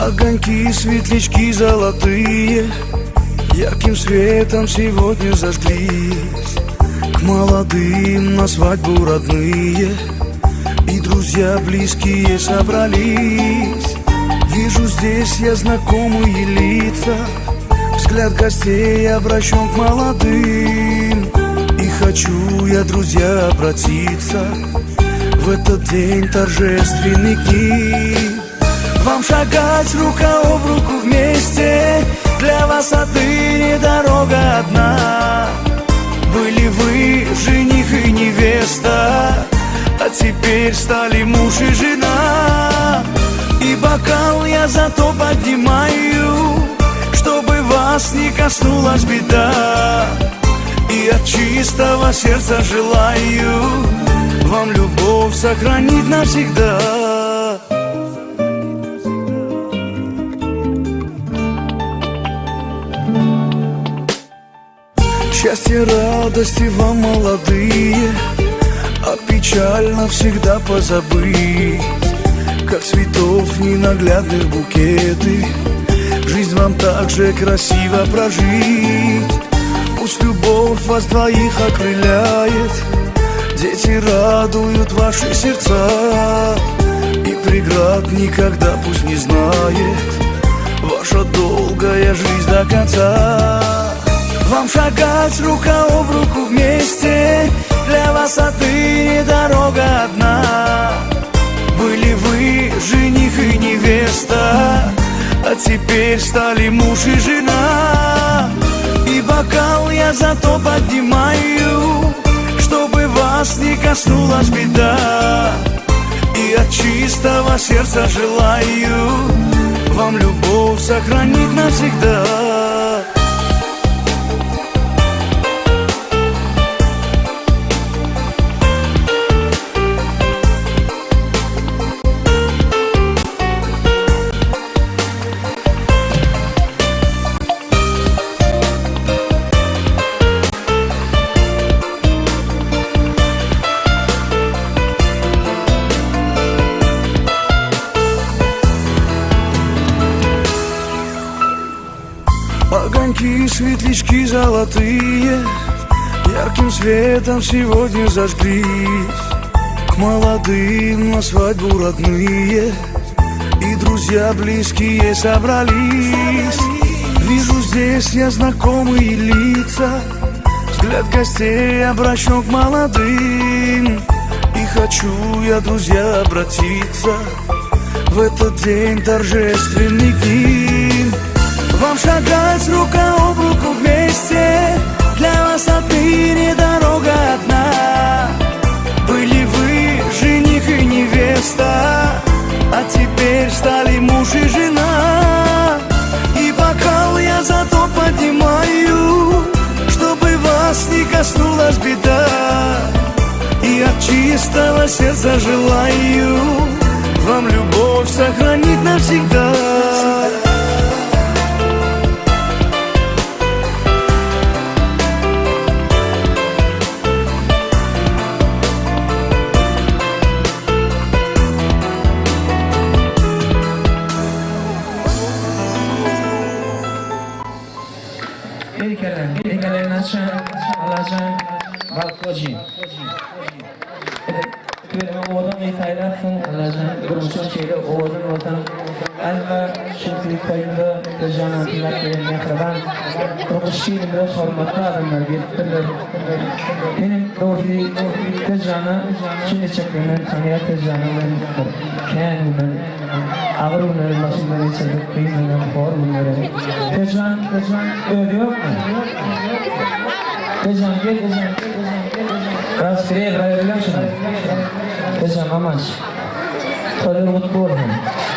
Огоньки, светлячки золотые ярким светом сегодня зажглись. К молодым на свадьбу родные и друзья близкие собрались. Вижу здесь я знакомые лица, взгляд гостей обращен к молодым. И хочу я, друзья, обратиться в этот день торжественный к ним. Вам шагать рука об руку вместе, для вас отныне дорога одна. Были вы жених и невеста, а теперь стали муж и жена. И бокал я зато поднимаю, чтобы вас не коснулась беда. И от чистого сердца желаю вам любовь сохранить навсегда. Счастье, радости вам, молодые, а печаль навсегда позабыть. Как цветов ненаглядных букеты, жизнь вам так же красиво прожить. Пусть любовь вас двоих окрыляет, дети радуют ваши сердца. И преград никогда пусть не знает ваша долгая жизнь до конца. Вам шагать рука об руку вместе, для вас отныне дорога одна. Были вы жених и невеста, а теперь стали муж и жена. И бокал я зато поднимаю, чтобы вас не коснулась беда. И от чистого сердца желаю вам любовь сохранить навсегда. светлячки золотые ярким светом сегодня зажглись. К молодым на свадьбу родные и друзья близкие собрались. Вижу здесь я знакомые лица, взгляд гостей обращен к молодым. И хочу я, друзья, обратиться в этот день торжественный к ним. Вам шагать рука об руку вместе, для вас отныне дорога одна. Были вы жених и невеста, а теперь стали муж и жена. И бокал я зато поднимаю, чтобы вас не коснулась беда. И от чистого сердца желаю вам любовь сохранить навсегда. Alacan Balkoji. Benim oğlum İtaylarsın, Alacan Gürmüşün şeyde oğlum olsan Alva çünkü kayında Tecan'ın tilakları mehraban Rokuşçiğimde hormatlı adamlar getirdiler. Benim doğru Tecan'ı şimdi çekimden tanıya Tecan'ın kendimden ağır bunları başından içerdik kıyımdan hor bunları. Tecan ölüyor mu? Tecan gel. Raskireye bırakırlar şunu. Tecan amaç. Todur mutlu olun.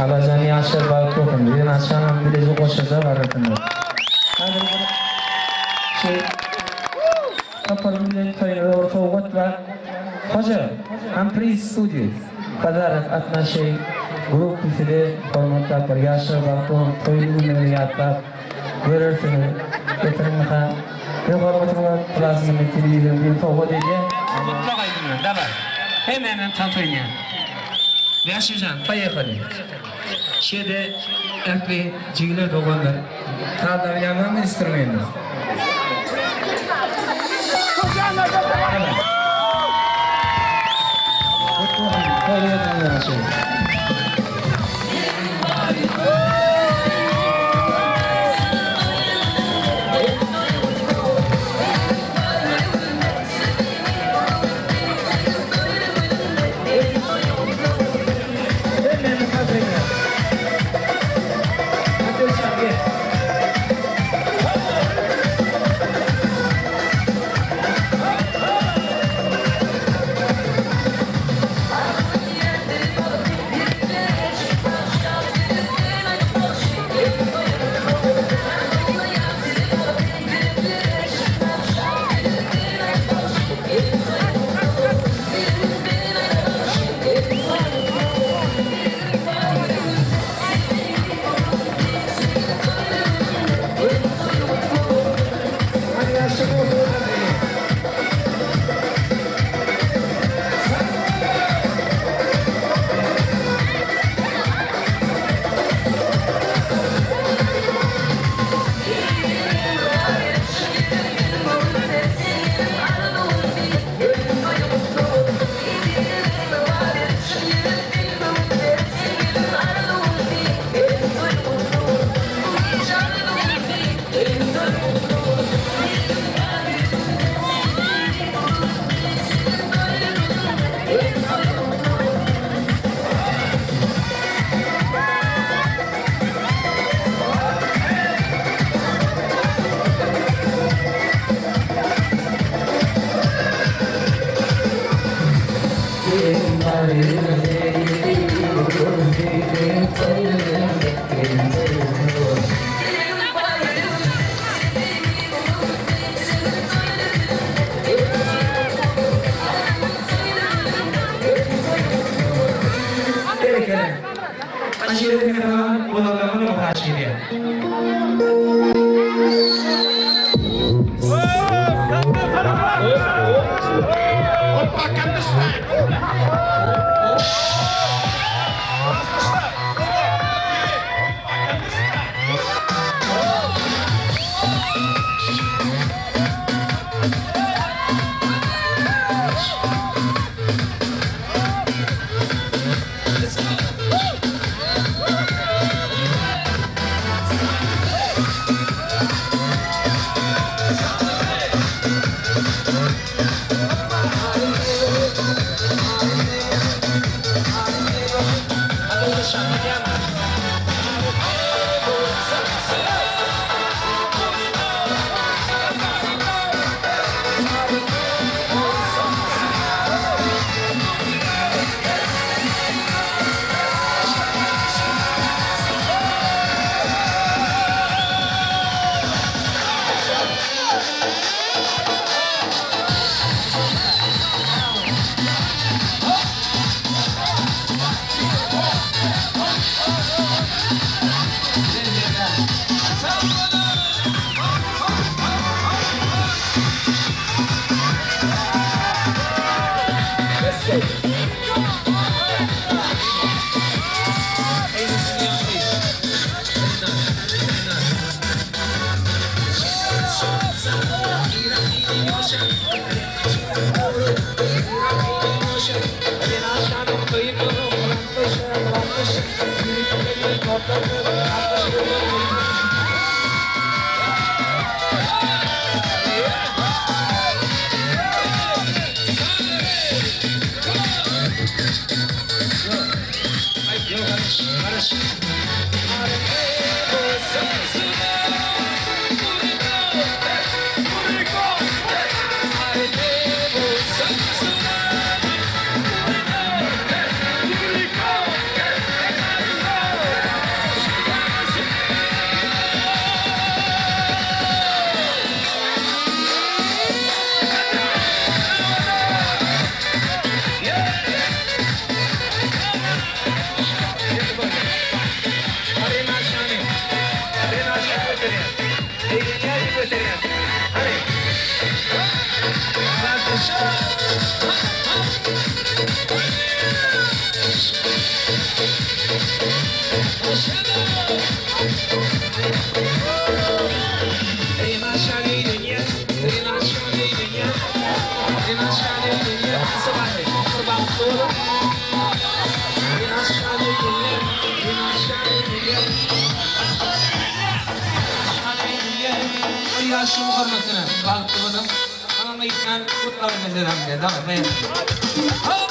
Alacan yaşar bağlı olun. Bir aşağıdan bilezi koşacak arasında. Kapalım bile toyları orta uğut var. Hoca, Ampri Studio. Kadar atna şey. Grup ifade formatlar yaşar bağlı olun. Toylu günleri yatlar. Görürsünüz. Getirin bakalım. Ben hormatımla klasını bitiriyordum. Bir toğu dedi. Mutlaka aydınlar. Da var. Hemen tanıtıyla. Yaşayacağım. Payakalı. Şeyde erkli cigler doğanlar. Kaldan yanmam instrumenler. Evet. Mutlaka aydınlar. Yaşım hürmetine kalktığımın anamla ikna kutlar mezelemde. Tamam mı? Ha,